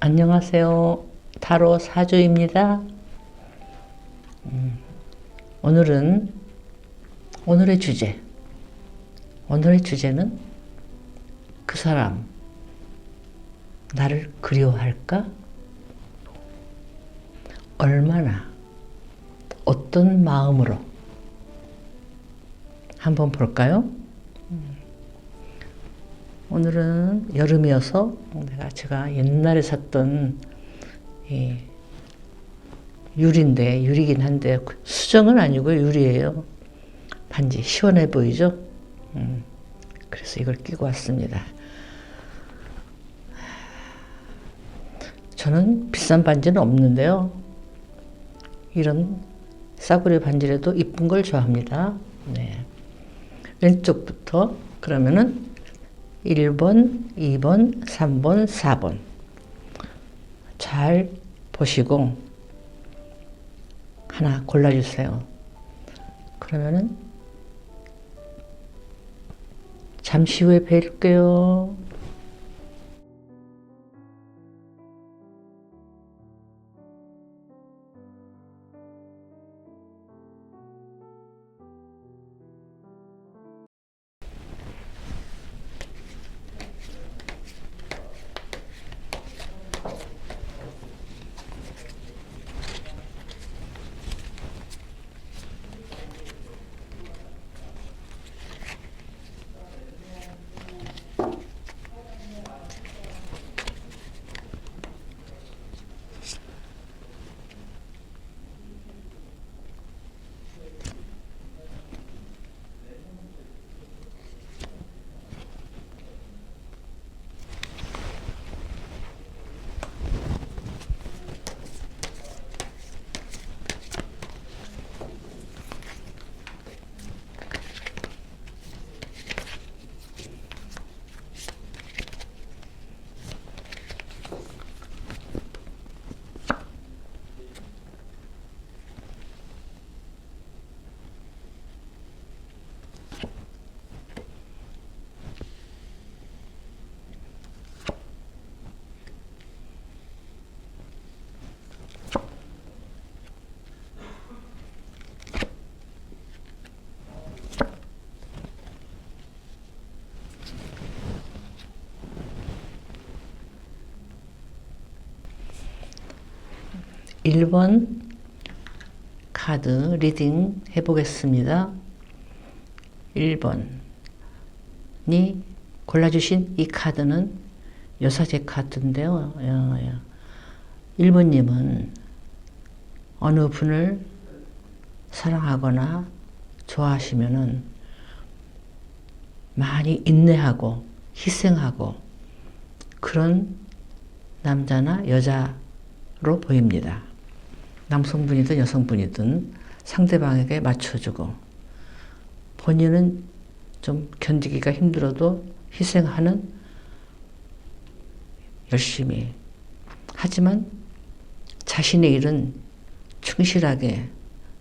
안녕하세요. 타로 사주입니다. 오늘은 오늘의 주제는 그 사람 나를 그리워할까? 얼마나 어떤 마음으로 한번 볼까요? 오늘은 여름이어서 제가 옛날에 샀던 유리긴 한데 수정은 아니고 유리예요. 반지 시원해 보이죠? 그래서 이걸 끼고 왔습니다. 저는 비싼 반지는 없는데요. 이런 싸구려 반지라도 이쁜 걸 좋아합니다. 네. 왼쪽부터 그러면은 1번, 2번, 3번, 4번 잘 보시고 하나 골라주세요. 그러면은 잠시 후에 뵐게요. 일 번 카드 리딩 해보겠습니다. 1번이 골라주신 이 카드는 여사제 카드인데요. 1번님은 어느 분을 사랑하거나 좋아하시면은 많이 인내하고 희생하고 그런 남자나 여자로 보입니다. 남성분이든 여성분이든 상대방에게 맞춰주고 본인은 좀 견디기가 힘들어도 희생하는 열심히 하지만 자신의 일은 충실하게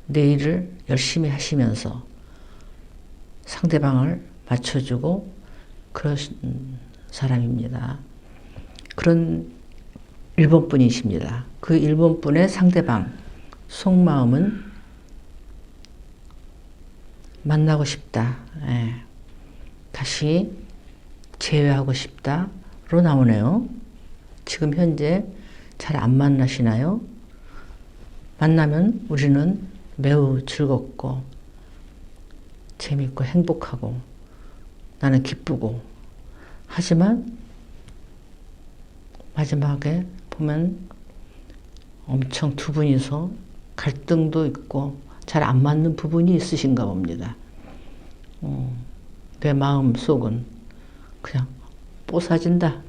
내 일을 열심히 하시면서 상대방을 맞춰주고 그런 사람입니다. 그런 1번 분이십니다. 그 1번 분의 상대방 속마음은 만나고 싶다. 다시 재회하고 싶다로 나오네요. 지금 현재 잘 안 만나시나요? 만나면 우리는 매우 즐겁고 재밌고 행복하고 나는 기쁘고 하지만 마지막에 보면 엄청 두 분이서 갈등도 있고 잘 안 맞는 부분이 있으신가 봅니다. 내 마음 속은 그냥 뽀사진다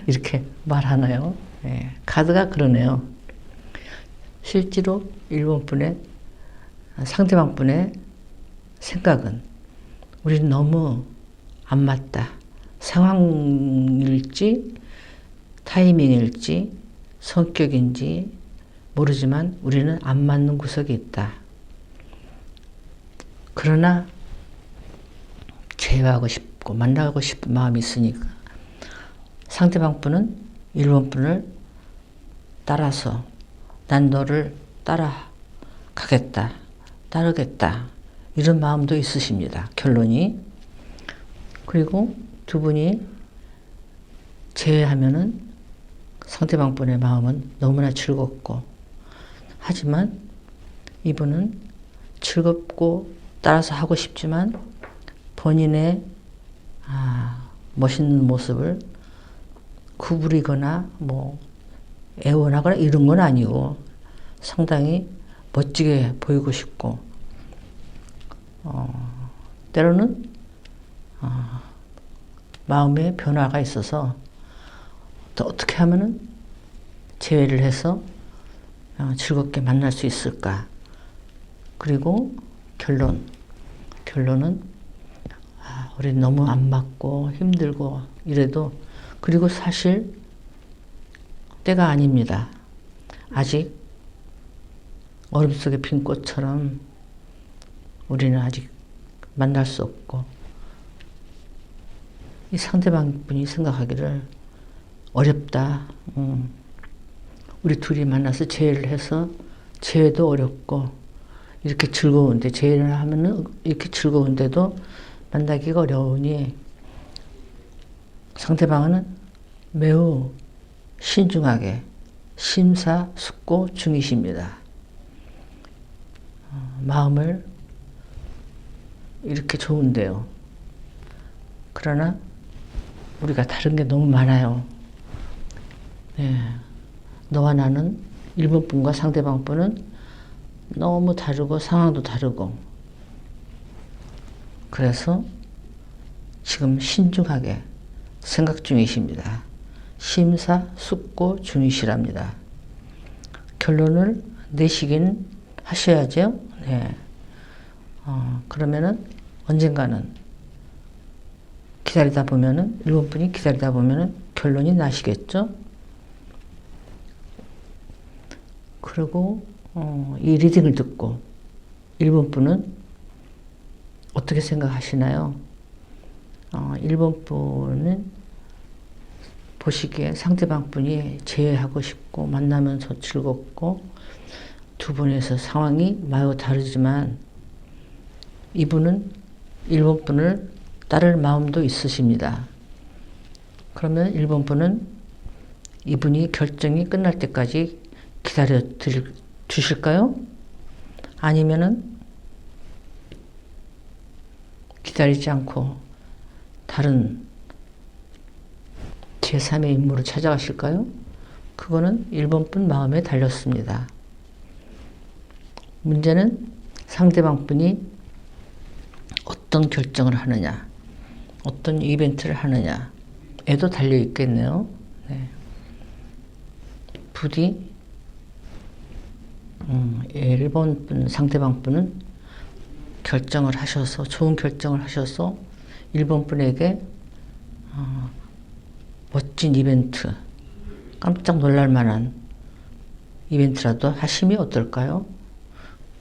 이렇게 말하나요? 카드가 그러네요. 실제로 1번 분의 상대방 분의 생각은 우리는 너무 안 맞다. 상황일지 타이밍일지 성격인지 모르지만 우리는 안 맞는 구석이 있다. 그러나 재회하고 싶고 만나고 싶은 마음이 있으니까 상대방 분은 1번 분을 따라서 난 너를 따라가겠다, 따르겠다 이런 마음도 있으십니다. 결론이. 그리고 두 분이 재회하면은 상대방 분의 마음은 너무나 즐겁고, 하지만 이분은 즐겁고 따라서 하고 싶지만 본인의 멋있는 모습을 구부리거나 뭐 애원하거나 이런 건 아니고 상당히 멋지게 보이고 싶고, 때로는 마음의 변화가 있어서 또 어떻게 하면은 재회를 해서 즐겁게 만날 수 있을까. 그리고 결론은 우리 너무 안 맞고 힘들고 이래도, 그리고 사실 때가 아닙니다. 아직 얼음 속에 핀 꽃처럼 우리는 아직 만날 수 없고, 이 상대방 분이 생각하기를 어렵다. 우리 둘이 만나서 재회를 해서 재회도 어렵고 이렇게 즐거운데, 재회를 하면은 이렇게 즐거운데도 만나기가 어려우니 상대방은 매우 신중하게 심사숙고 중이십니다. 마음을 이렇게 좋은데요. 그러나 우리가 다른 게 너무 많아요. 네. 너와 나는 1번 분과 상대방 분은 너무 다르고 상황도 다르고, 그래서 지금 신중하게 생각 중이십니다. 심사숙고 중이시랍니다. 결론을 내시긴 하셔야죠. 네. 그러면은 언젠가는 기다리다 보면은, 1번 분이 기다리다 보면은 결론이 나시겠죠. 그리고 이 리딩을 듣고 1번 분은 어떻게 생각하시나요? 1번 분은 보시기에 상대방 분이 재회하고 싶고 만나면서 즐겁고 두 분에서 상황이 매우 다르지만 이분은 1번 분을 따를 마음도 있으십니다. 그러면 1번 분은 이분이 결정이 끝날 때까지 기다려 주실까요? 아니면은 기다리지 않고 다른 제3의 인물을 찾아가실까요? 그거는 1번 분 마음에 달렸습니다. 문제는 상대방 분이 어떤 결정을 하느냐, 어떤 이벤트를 하느냐에도 달려 있겠네요. 네. 부디 1번 분, 상대방 분은 결정을 하셔서, 좋은 결정을 하셔서 1번 분에게 멋진 이벤트, 깜짝 놀랄 만한 이벤트라도 하시면 어떨까요?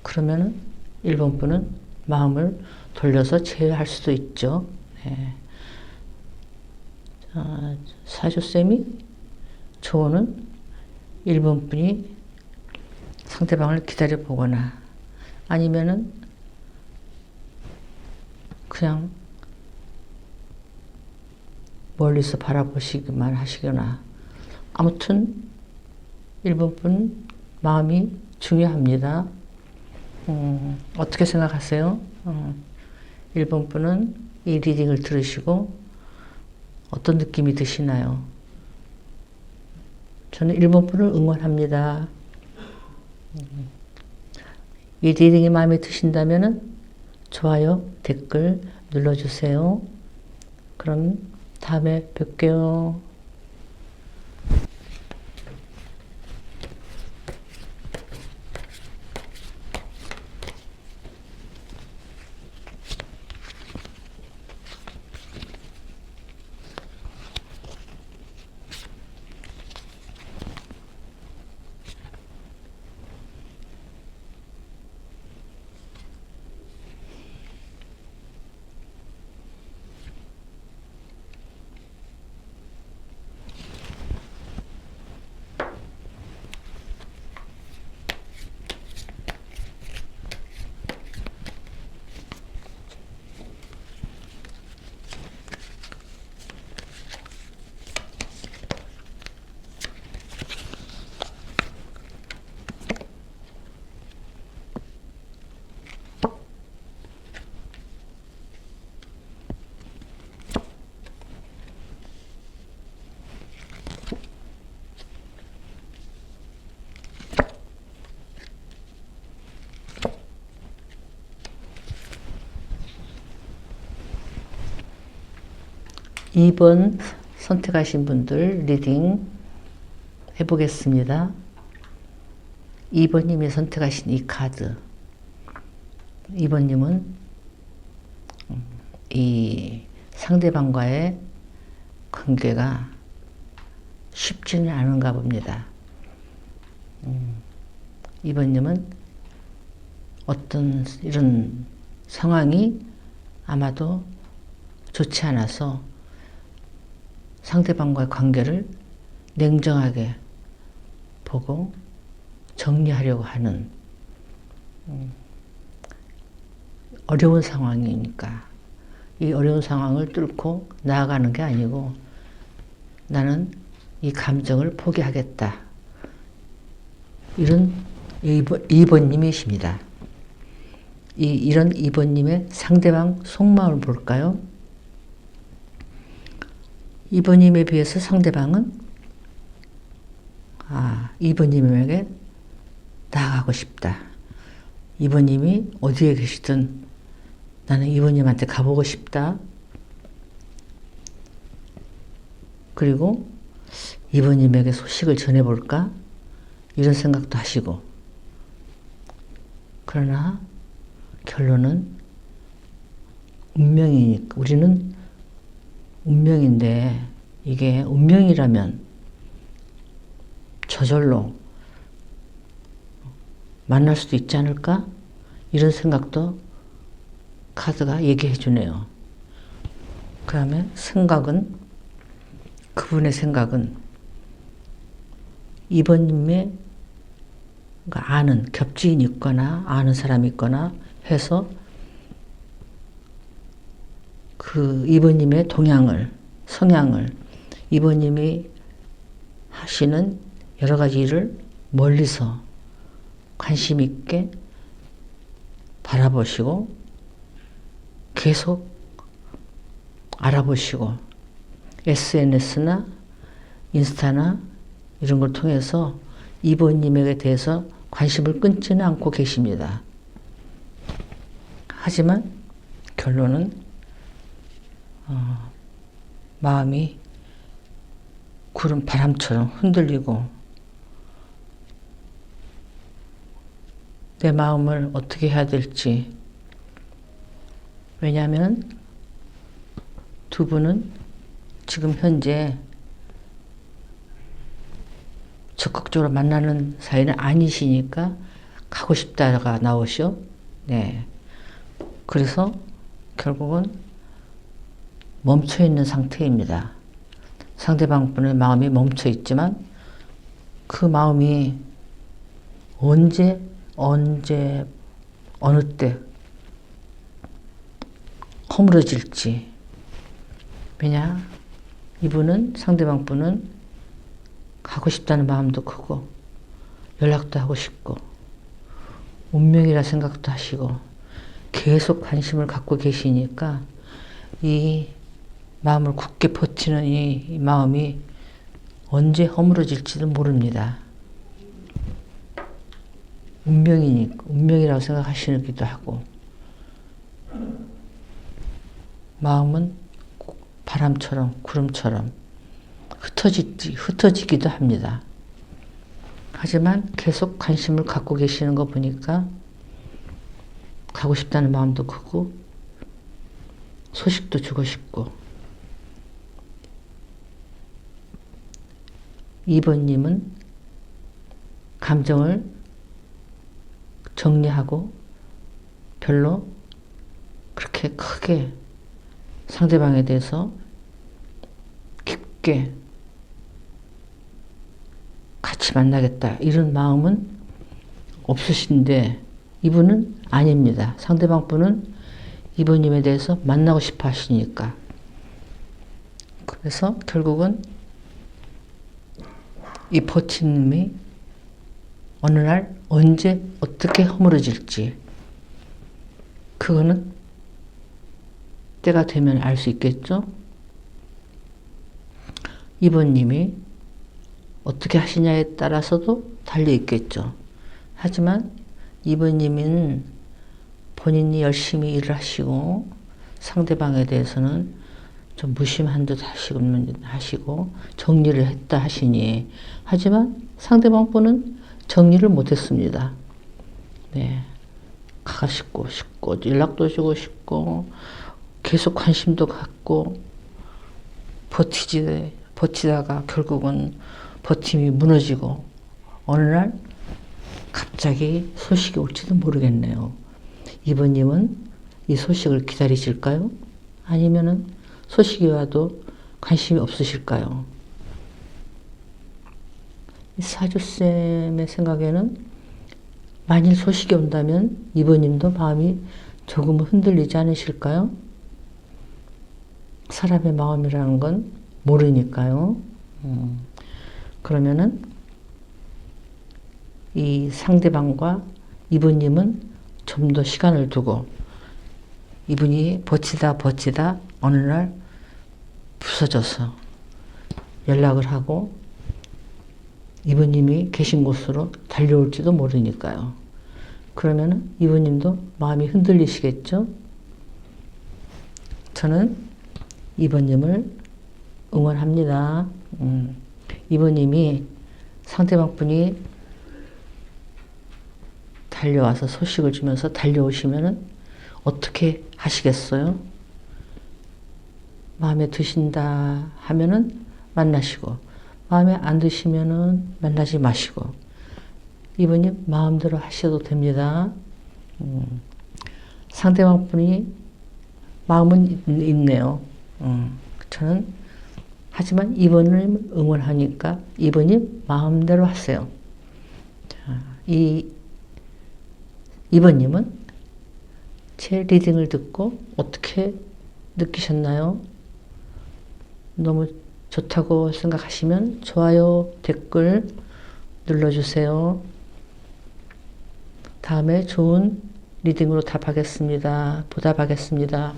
그러면은 1번 분은 마음을 돌려서 재회할 수도 있죠. 네. 사주쌤이 조언은 1번 분이 상대방을 기다려 보거나 아니면은 그냥 멀리서 바라보시기만 하시거나, 아무튼 1번 분 마음이 중요합니다. 어떻게 생각하세요? 1번 분은 이 리딩을 들으시고 어떤 느낌이 드시나요? 저는 1번 분을 응원합니다. 이 리딩이 마음에 드신다면 좋아요, 댓글 눌러주세요. 그럼 다음에 뵐게요. 2번 선택하신 분들 리딩 해보겠습니다. 2번님이 선택하신 이 카드. 2번님은 이 상대방과의 관계가 쉽지는 않은가 봅니다. 2번님은 어떤 이런 상황이 아마도 좋지 않아서 상대방과의 관계를 냉정하게 보고 정리하려고 하는 어려운 상황이니까 이 어려운 상황을 뚫고 나아가는 게 아니고 나는 이 감정을 포기하겠다. 이런 2번님이십니다. 이런 2번님의 상대방 속마음을 볼까요? 2번님에 비해서 상대방은 2번님에게 나아가고 싶다. 2번님이 어디에 계시든 나는 2번님한테 가보고 싶다. 그리고 2번님에게 소식을 전해볼까? 이런 생각도 하시고. 그러나 결론은 운명이니까, 우리는 운명인데 이게 운명이라면 저절로 만날 수도 있지 않을까? 이런 생각도 카드가 얘기해 주네요. 그 다음에 그분의 생각은 2번님의 아는 겹지인이 있거나 아는 사람이 있거나 해서 그 2번님의 성향을 2번님이 하시는 여러 가지 일을 멀리서 관심 있게 바라보시고 계속 알아보시고 SNS나 인스타나 이런 걸 통해서 2번님에게 대해서 관심을 끊지는 않고 계십니다. 하지만 결론은 마음이 바람처럼 흔들리고 내 마음을 어떻게 해야 될지. 왜냐하면 두 분은 지금 현재 적극적으로 만나는 사이는 아니시니까 가고 싶다가 나오시오. 네. 그래서 결국은 멈춰 있는 상태입니다. 상대방분의 마음이 멈춰 있지만 그 마음이 언제 어느 때 허물어질지. 왜냐? 상대방분은 가고 싶다는 마음도 크고 연락도 하고 싶고 운명이라 생각도 하시고 계속 관심을 갖고 계시니까 이 마음을 굳게 버티는 이 마음이 언제 허물어질지도 모릅니다. 운명이라고 생각하시기도 하고 마음은 바람처럼 구름처럼 흩어지기도 합니다. 하지만 계속 관심을 갖고 계시는 거 보니까 가고 싶다는 마음도 크고 소식도 주고 싶고. 2번님은 감정을 정리하고 별로 그렇게 크게 상대방에 대해서 깊게 같이 만나겠다 이런 마음은 없으신데 이분은 아닙니다. 상대방 분은 2번님에 대해서 만나고 싶어 하시니까. 그래서 결국은 이 버팀이 어느 날 언제 어떻게 허물어질지 그거는 때가 되면 알 수 있겠죠. 2번님이 어떻게 하시냐에 따라서도 달려 있겠죠. 하지만 2번님은 본인이 열심히 일을 하시고 상대방에 대해서는 좀 무심한 듯 하시고 정리를 했다 하시니, 하지만 상대방 분은 정리를 못했습니다. 네, 가고 싶고 연락도 주고 싶고 계속 관심도 갖고 버티다가 결국은 버팀이 무너지고 어느 날 갑자기 소식이 올지도 모르겠네요. 이번님은 이 소식을 기다리실까요? 아니면은 소식이 와도 관심이 없으실까요? 사주쌤의 생각에는 만일 소식이 온다면 이번님도 마음이 조금 흔들리지 않으실까요? 사람의 마음이라는 건 모르니까요. 그러면은 이 상대방과 이분님은 좀 더 시간을 두고, 이분이 버티다 어느 날 부서져서 연락을 하고 이분님이 계신 곳으로 달려올지도 모르니까요. 그러면 이분님도 마음이 흔들리시겠죠? 저는 이분님을 응원합니다. 이분님이 상대방 분이 달려와서 소식을 주면서 달려오시면은 어떻게 하시겠어요? 마음에 드신다 하면은 만나시고, 마음에 안 드시면은 만나지 마시고, 이분이 마음대로 하셔도 됩니다. 상대방 분이 마음은 있네요. 저는 하지만 이분을 응원하니까 이분이 마음대로 하세요. 자, 이번님은 제 리딩을 듣고 어떻게 느끼셨나요? 너무 좋다고 생각하시면 좋아요, 댓글 눌러주세요. 다음에 좋은 리딩으로 보답하겠습니다.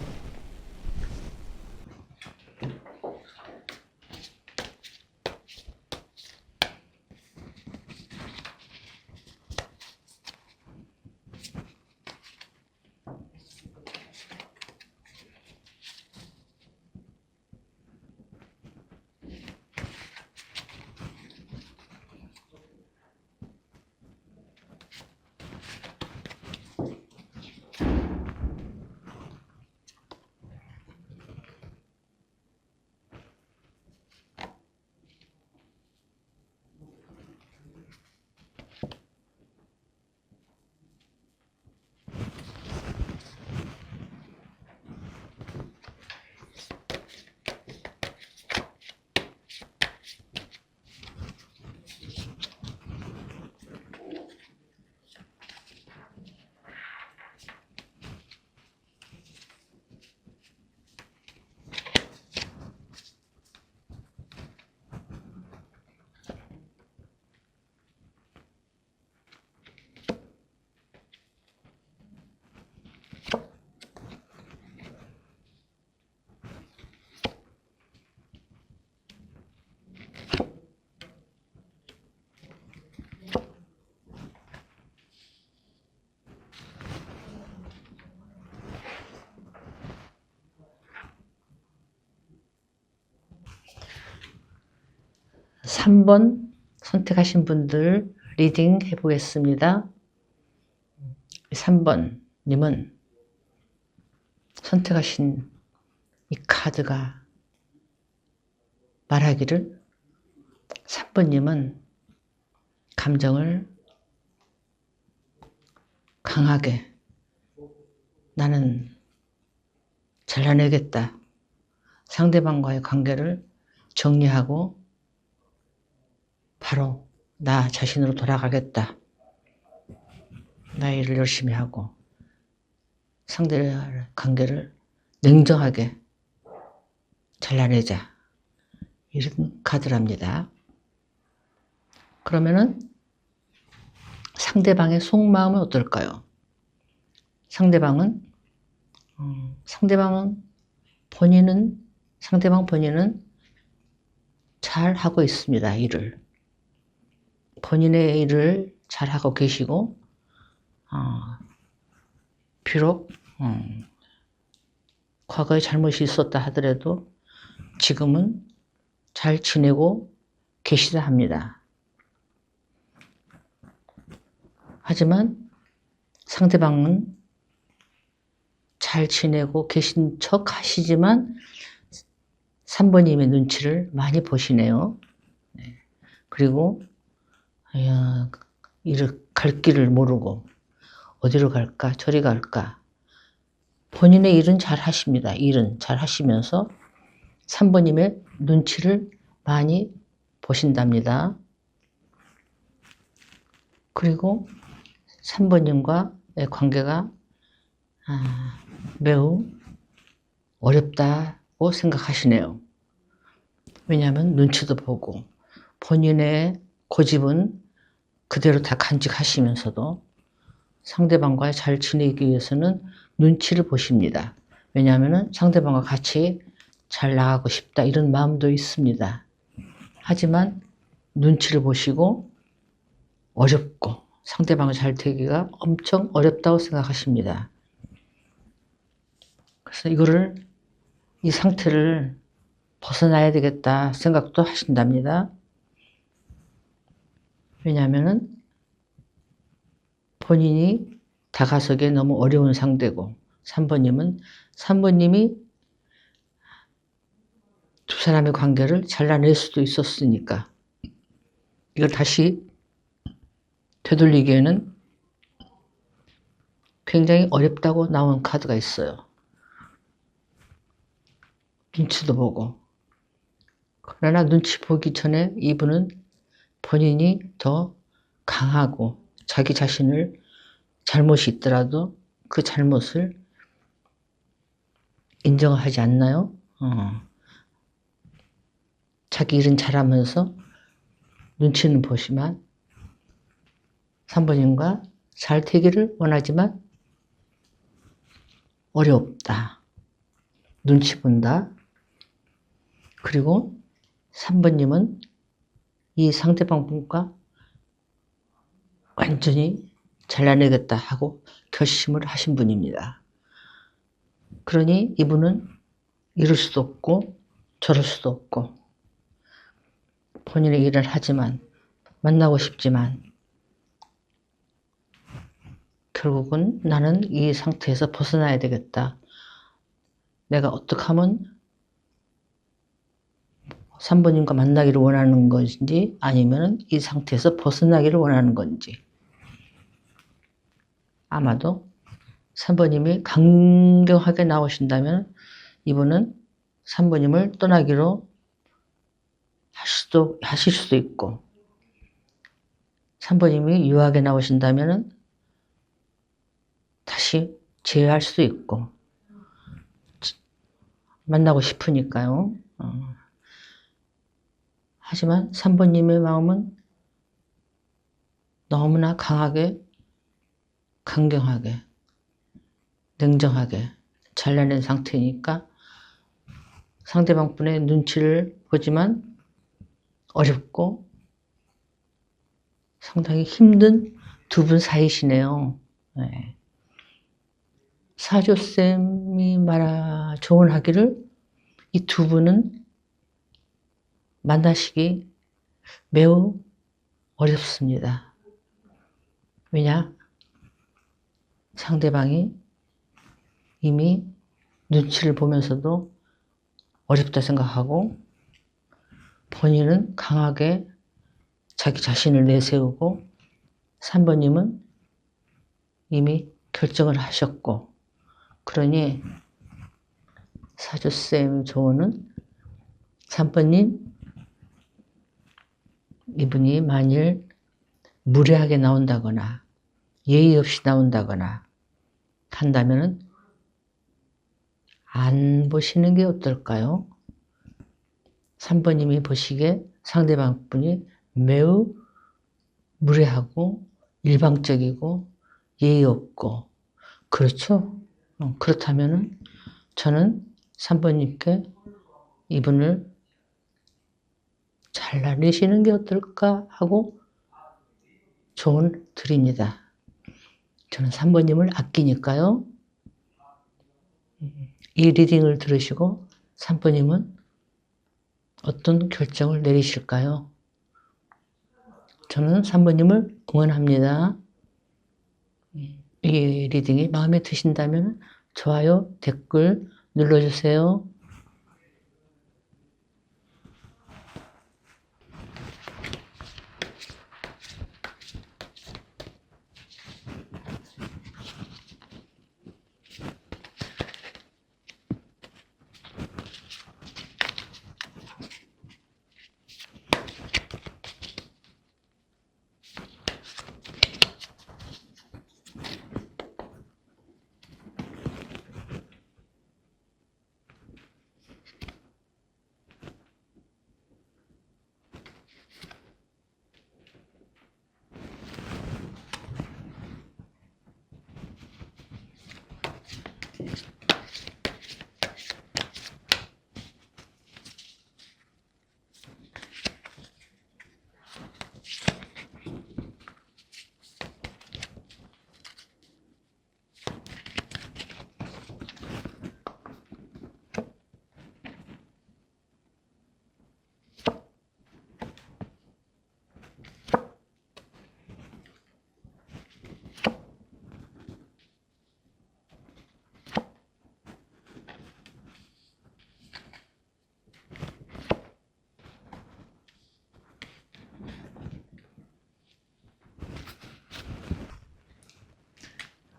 3번 선택하신 분들 리딩 해보겠습니다. 3번 님은 선택하신 이 카드가 말하기를, 3번 님은 감정을 강하게 나는 잘라내겠다, 상대방과의 관계를 정리하고 바로 나 자신으로 돌아가겠다, 나의 일을 열심히 하고 상대의 관계를 냉정하게 잘라내자, 이런 카드랍니다. 그러면은 상대방의 속마음은 어떨까요? 상대방 본인은 잘 하고 있습니다. 일을. 본인의 일을 잘 하고 계시고, 비록 과거에 잘못이 있었다 하더라도 지금은 잘 지내고 계시다 합니다. 하지만 상대방은 잘 지내고 계신 척 하시지만 3번님의 눈치를 많이 보시네요. 그리고 갈 길을 모르고 어디로 갈까 저리 갈까. 본인의 일은 잘 하십니다. 일은 잘 하시면서 3번님의 눈치를 많이 보신답니다. 그리고 3번님과의 관계가 매우 어렵다고 생각하시네요. 왜냐하면 눈치도 보고 본인의 고집은 그대로 다 간직하시면서도 상대방과 잘 지내기 위해서는 눈치를 보십니다. 왜냐하면 상대방과 같이 잘 나가고 싶다 이런 마음도 있습니다. 하지만 눈치를 보시고 어렵고 상대방을 잘 되기가 엄청 어렵다고 생각하십니다. 그래서 이 상태를 벗어나야 되겠다 생각도 하신답니다. 왜냐하면 본인이 다가서기에 너무 어려운 상대고 3번님이 두 사람의 관계를 잘라낼 수도 있었으니까 이걸 다시 되돌리기에는 굉장히 어렵다고 나온 카드가 있어요. 눈치도 보고. 그러나 눈치 보기 전에 이분은 본인이 더 강하고 자기 자신을 잘못이 있더라도 그 잘못을 인정하지 않나요? 자기 일은 잘하면서 눈치는 보지만 3번님과 잘 되기를 원하지만 어렵다. 눈치 본다. 그리고 3번님은 이 상대방 분과 완전히 잘라내겠다 하고 결심을 하신 분입니다. 그러니 이분은 이럴 수도 없고 저럴 수도 없고 본인의 일을 하지만 만나고 싶지만 결국은 나는 이 상태에서 벗어나야 되겠다. 내가 어떻게 하면 3번님과 만나기를 원하는 것인지 아니면 이 상태에서 벗어나기를 원하는 건지. 아마도 3번님이 강경하게 나오신다면 이분은 3번님을 떠나기로 하실 수도 있고 3번님이 유하게 나오신다면 다시 제외할 수도 있고 만나고 싶으니까요. 하지만 3번님의 마음은 너무나 강하게 강경하게 냉정하게 잘라낸 상태니까 상대방 분의 눈치를 보지만 어렵고 상당히 힘든 두 분 사이시네요. 네. 사조쌤이 조언하기를 이 두 분은 만나시기 매우 어렵습니다. 왜냐? 상대방이 이미 눈치를 보면서도 어렵다 생각하고 본인은 강하게 자기 자신을 내세우고 3번님은 이미 결정을 하셨고 그러니 사주쌤 조언은 3번님 이분이 만일 무례하게 나온다거나 예의 없이 나온다거나 한다면 안 보시는 게 어떨까요? 3번님이 보시기에 상대방 분이 매우 무례하고 일방적이고 예의 없고 그렇죠? 그렇다면 저는 3번님께 이분을 잘라내시는 게 어떨까 하고 조언 드립니다. 저는 3번님을 아끼니까요. 이 리딩을 들으시고 3번님은 어떤 결정을 내리실까요? 저는 3번님을 응원합니다. 이 리딩이 마음에 드신다면 좋아요, 댓글 눌러주세요.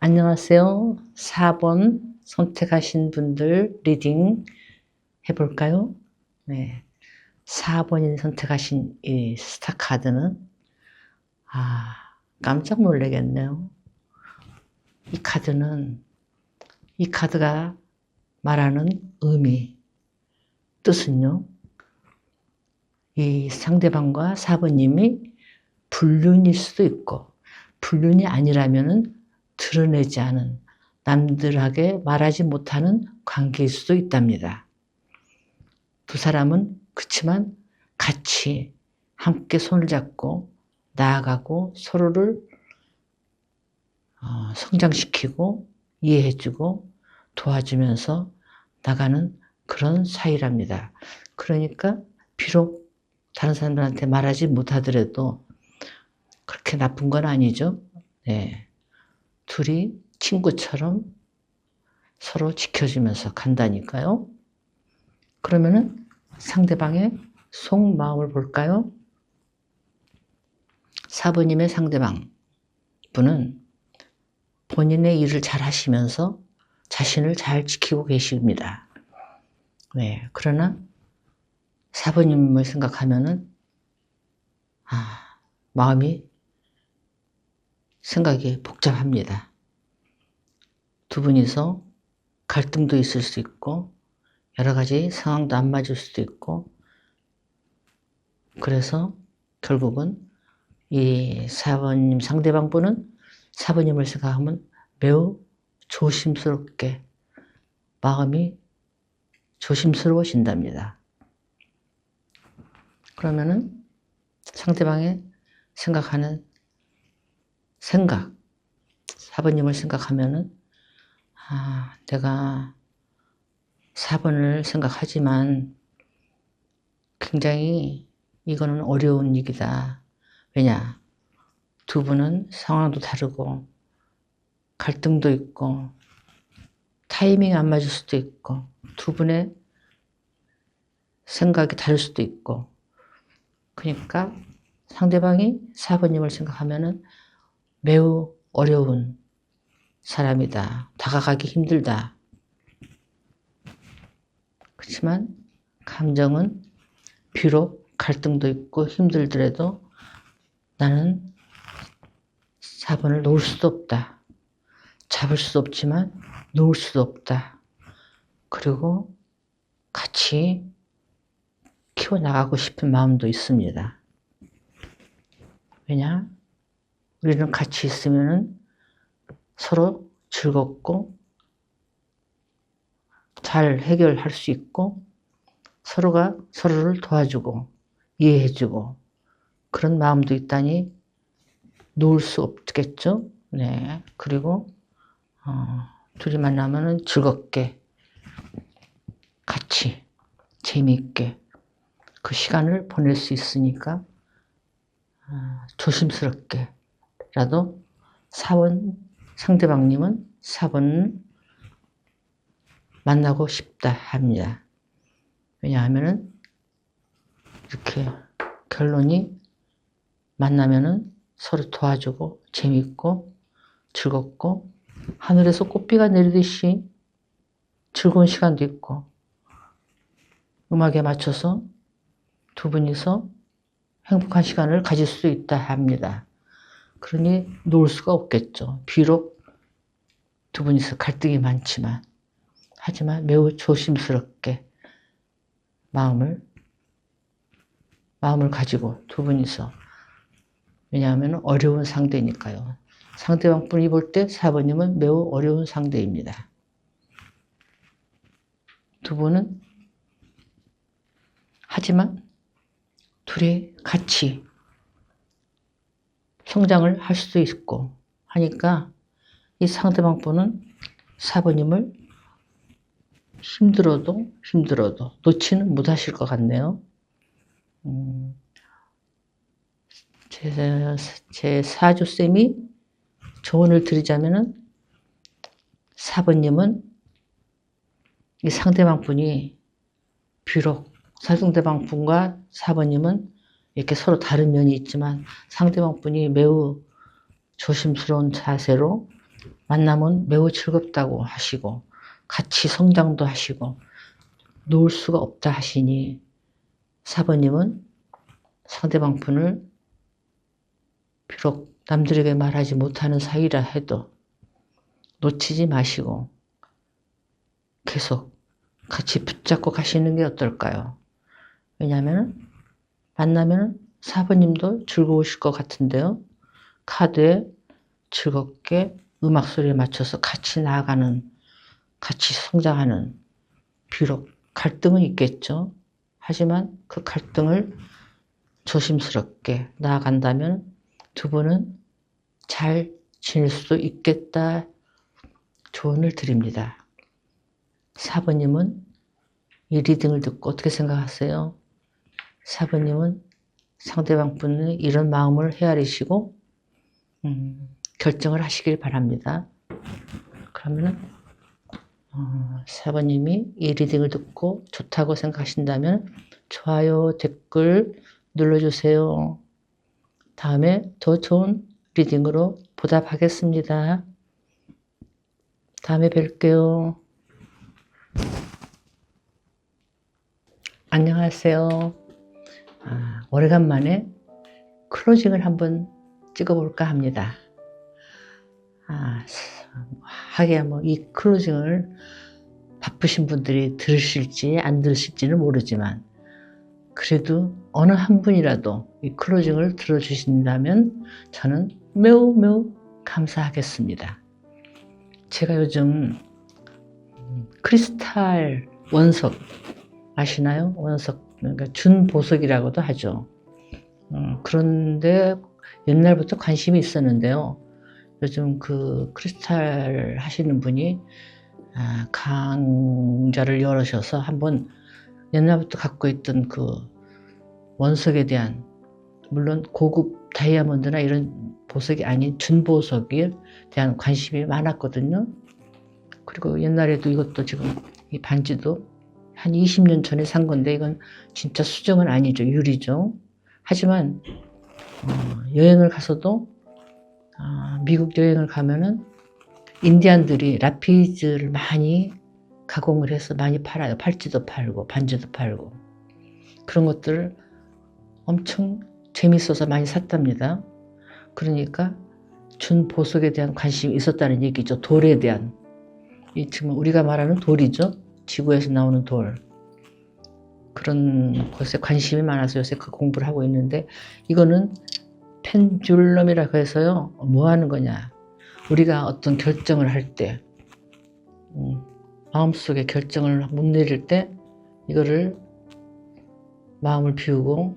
안녕하세요. 4번 선택하신 분들 리딩 해볼까요? 네. 4번이 선택하신 이 스타 카드는 깜짝 놀라겠네요. 이 카드가 말하는 의미, 뜻은요. 이 상대방과 4번님이 불륜일 수도 있고 불륜이 아니라면은 드러내지 않은 남들에게 말하지 못하는 관계일 수도 있답니다. 두 사람은 그렇지만 같이 함께 손을 잡고 나아가고 서로를 성장시키고 이해해주고 도와주면서 나가는 그런 사이랍니다. 그러니까 비록 다른 사람들한테 말하지 못하더라도 그렇게 나쁜 건 아니죠. 네. 둘이 친구처럼 서로 지켜주면서 간다니까요. 그러면은 상대방의 속마음을 볼까요? 4번님의 상대방 분은 본인의 일을 잘 하시면서 자신을 잘 지키고 계십니다. 네. 그러나 4번님을 생각하면은 생각이 복잡합니다. 두 분이서 갈등도 있을 수 있고 여러 가지 상황도 안 맞을 수도 있고 그래서 결국은 이 4번님 상대방 분은 4번님을 생각하면 매우 조심스럽게 마음이 조심스러워진답니다. 그러면은 상대방의 생각하는 생각, 4번님을 생각하면은 내가 4번을 생각하지만 굉장히 이거는 어려운 얘기다. 왜냐? 두 분은 상황도 다르고 갈등도 있고 타이밍이 안 맞을 수도 있고 두 분의 생각이 다를 수도 있고 그러니까 상대방이 4번님을 생각하면은 매우 어려운 사람이다. 다가가기 힘들다. 그렇지만 감정은 비록 갈등도 있고 힘들더라도 나는 4번을 놓을 수도 없다. 잡을 수도 없지만 놓을 수도 없다. 그리고 같이 키워나가고 싶은 마음도 있습니다. 왜냐? 우리는 같이 있으면 서로 즐겁고 잘 해결할 수 있고 서로가 서로를 도와주고 이해해주고 그런 마음도 있다니 놓을 수 없겠죠. 네. 그리고 둘이 만나면은 즐겁게 같이 재미있게 그 시간을 보낼 수 있으니까 조심스럽게라도 4번 상대방님은 4번 만나고 싶다 합니다. 왜냐하면은 이렇게 결론이 만나면은 서로 도와주고 재밌고 즐겁고 하늘에서 꽃비가 내리듯이 즐거운 시간도 있고 음악에 맞춰서 두 분이서 행복한 시간을 가질 수 있다 합니다. 그러니 놓을 수가 없겠죠. 비록 두 분이서 갈등이 많지만 하지만 매우 조심스럽게 마음을 가지고 두 분이서 왜냐하면 어려운 상대니까요. 상대방 분이 볼 때 4번님은 매우 어려운 상대입니다. 두 분은 하지만 둘이 같이 성장을 할 수도 있고 하니까 이 상대방 분은 4번님을 힘들어도 놓지는 못하실 것 같네요. 제 사주쌤이 조언을 드리자면은 4번님은 이 상대방 분이 비록 상대방 분과 4번님은 이렇게 서로 다른 면이 있지만 상대방 분이 매우 조심스러운 자세로 만나면 매우 즐겁다고 하시고 같이 성장도 하시고 놓을 수가 없다 하시니 4번님은 상대방 분을 비록 남들에게 말하지 못하는 사이라 해도 놓치지 마시고 계속 같이 붙잡고 가시는 게 어떨까요? 왜냐하면 만나면 4번님도 즐거우실 것 같은데요. 카드에 즐겁게 음악 소리에 맞춰서 같이 나아가는, 같이 성장하는, 비록 갈등은 있겠죠. 하지만 그 갈등을 조심스럽게 나아간다면 두 분은 잘 지낼 수도 있겠다 조언을 드립니다. 4번님은 이 리딩을 듣고 어떻게 생각하세요? 4번님은 상대방 분의 이런 마음을 헤아리시고 결정을 하시길 바랍니다. 그러면은 4번님이 이 리딩을 듣고 좋다고 생각하신다면 좋아요, 댓글 눌러주세요. 다음에 더 좋은 리딩으로 보답하겠습니다. 다음에 뵐게요. 안녕하세요. 오래간만에 클로징을 한번 찍어볼까 합니다. 하기야 뭐 이 클로징을 바쁘신 분들이 들으실지 안 들으실지는 모르지만 그래도 어느 한 분이라도 이 클로징을 들어주신다면 저는 매우 감사하겠습니다. 제가 요즘 크리스탈 원석 아시나요? 원석, 그러니까 준보석이라고도 하죠. 그런데 옛날부터 관심이 있었는데요. 요즘 그 크리스탈 하시는 분이 강좌를 열으셔서 한번 옛날부터 갖고 있던 그 원석에 대한, 물론 고급 다이아몬드나 이런 보석이 아닌 준보석에 대한 관심이 많았거든요. 그리고 옛날에도 이것도 지금 이 반지도 한 20년 전에 산 건데 이건 진짜 수정은 아니죠. 유리죠. 하지만 여행을 가서도 미국 여행을 가면은 인디안들이 라피즈를 많이 가공을 해서 많이 팔아요. 팔찌도 팔고 반지도 팔고 그런 것들을 엄청 재밌어서 많이 샀답니다. 그러니까 준보석에 대한 관심이 있었다는 얘기죠. 돌에 대한. 이 지금 우리가 말하는 돌이죠. 지구에서 나오는 돌. 그런 것에 관심이 많아서 요새 그 공부를 하고 있는데 이거는 펜듈럼이라고 해서요. 뭐 하는 거냐. 우리가 어떤 결정을 할 때 마음속에 결정을 못 내릴 때 이거를 마음을 비우고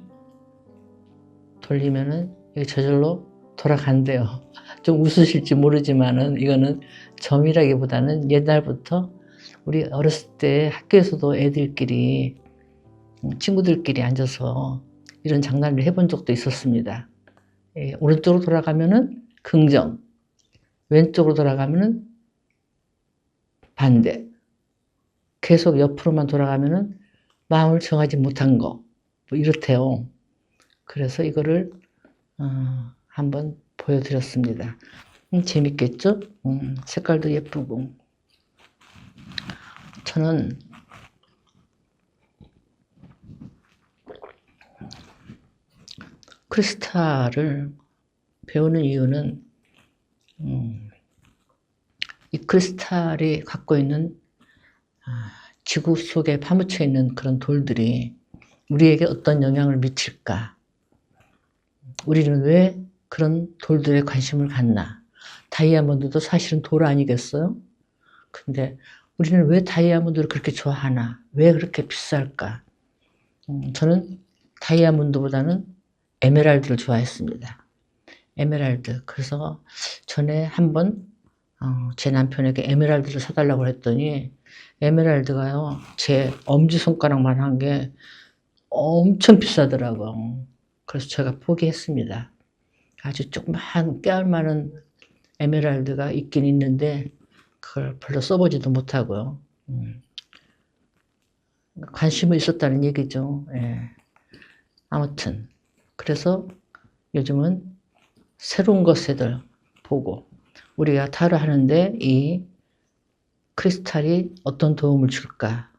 돌리면은 이게 저절로 돌아간대요. 좀 웃으실지 모르지만은 이거는 점이라기보다는 옛날부터 우리 어렸을 때 학교에서도 애들끼리 친구들끼리 앉아서 이런 장난을 해본 적도 있었습니다. 예, 오른쪽으로 돌아가면은 긍정, 왼쪽으로 돌아가면은 반대. 계속 옆으로만 돌아가면은 마음을 정하지 못한 거. 뭐 이렇대요. 그래서 이거를 한번 보여드렸습니다. 재밌겠죠? 색깔도 예쁘고. 저는 크리스탈을 배우는 이유는 이 크리스탈이 갖고 있는 지구 속에 파묻혀 있는 그런 돌들이 우리에게 어떤 영향을 미칠까? 우리는 왜 그런 돌들에 관심을 갖나? 다이아몬드도 사실은 돌 아니겠어요? 근데 우리는 왜 다이아몬드를 그렇게 좋아하나? 왜 그렇게 비쌀까? 저는 다이아몬드보다는 에메랄드를 좋아했습니다. 에메랄드. 그래서 전에 한번 제 남편에게 에메랄드를 사달라고 했더니 에메랄드가요, 제 엄지손가락만 한 게 엄청 비싸더라고요. 그래서 제가 포기했습니다. 아주 조그만 깨알 많은 에메랄드가 있긴 있는데 그걸 별로 써보지도 못하고요. 관심이 있었다는 얘기죠. 예. 아무튼 그래서 요즘은 새로운 것들 보고 우리가 타로 하는데 이 크리스탈이 어떤 도움을 줄까?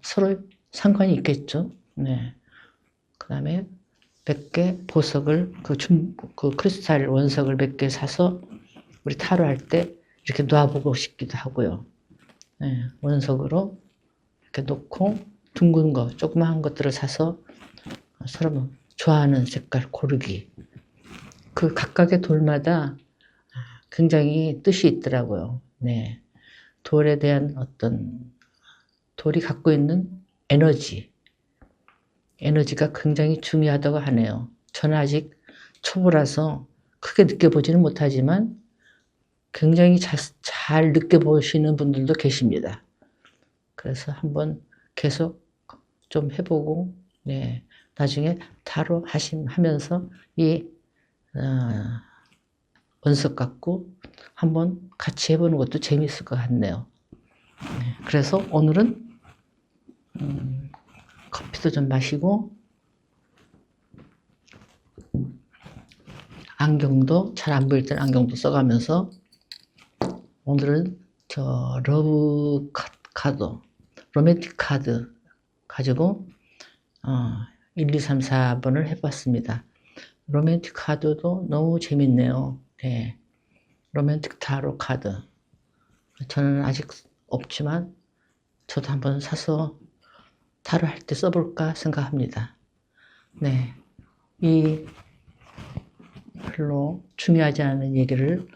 서로 상관이 있겠죠. 네. 그 다음에 몇 개 보석을, 그 크리스탈 원석을 몇 개 사서 우리 타로 할 때 이렇게 놔보고 싶기도 하고요. 네. 원석으로 이렇게 놓고 둥근 거, 조그마한 것들을 사서 서로 좋아하는 색깔 고르기. 그 각각의 돌마다 굉장히 뜻이 있더라고요. 네. 돌에 대한 돌이 갖고 있는 에너지가 굉장히 중요하다고 하네요. 저는 아직 초보라서 크게 느껴보지는 못하지만 굉장히 잘 느껴보시는 분들도 계십니다. 그래서 한번 계속 좀 해보고, 네. 나중에 타로 하면서 이, 원석 갖고 한번 같이 해보는 것도 재미있을 것 같네요. 네. 그래서 오늘은 커피도 좀 마시고 안경도 잘 안 보일 땐 안경도 써가면서 오늘은 저 러브 카드, 로맨틱 카드 가지고 1, 2, 3, 4번을 해봤습니다. 로맨틱 카드도 너무 재밌네요. 네. 로맨틱 타로 카드. 저는 아직 없지만 저도 한번 사서 타로 할 때 써볼까 생각합니다. 네. 이 별로 중요하지 않은 얘기를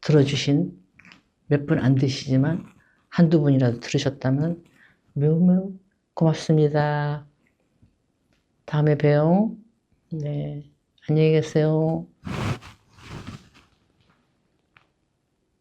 들어주신 몇 분 안 되시지만 한두 분이라도 들으셨다면 매우 고맙습니다. 다음에 봬요. 네. 안녕히 계세요.